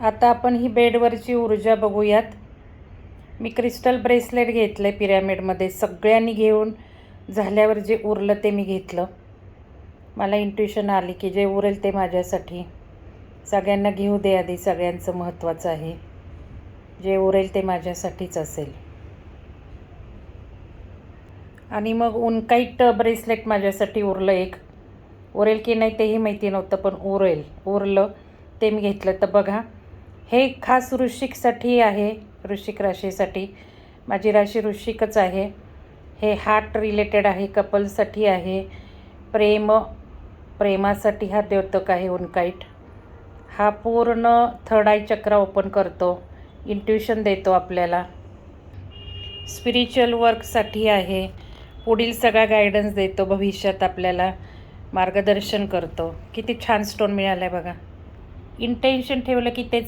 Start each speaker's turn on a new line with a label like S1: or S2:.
S1: आता आपण ही बेडवरची ऊर्जा बघूयात. मी क्रिस्टल ब्रेसलेट घेतलं आहे पिरॅमिडमध्ये. सगळ्यांनी घेऊन झाल्यावर जे उरलं ते मी घेतलं. मला इंट्युशन आली की जे उरेल ते माझ्यासाठी. सगळ्यांना घेऊ दे आधी, सगळ्यांचं महत्त्वाचं आहे. जे उरेल ते माझ्यासाठीच असेल. आणि मग उनकाईट ब्रेसलेट माझ्यासाठी उरलं एक. उरेल की नाही तेही माहिती नव्हतं, पण उरलं ते मी घेतलं. तर बघा, हे खास वृश्चिकसाठी आहे, वृश्चिक राशीसाठी. माझी राशी वृश्चिकच आहे. हे हार्ट रिलेटेड आहे, कपलसाठी आहे. प्रेमासाठी हा द्योतक आहे उनकाईट. हा पूर्ण थर्ड आय चक्र ओपन करतो, इंट्युशन देतो आपल्याला. स्पिरिच्युअल वर्कसाठी आहे. पुढील सगळा गायडन्स देतो, भविष्यात आपल्याला मार्गदर्शन करतो. किती छान स्टोन मिळालं आहे बघा. इंटेन्शन ठेवलं की तेच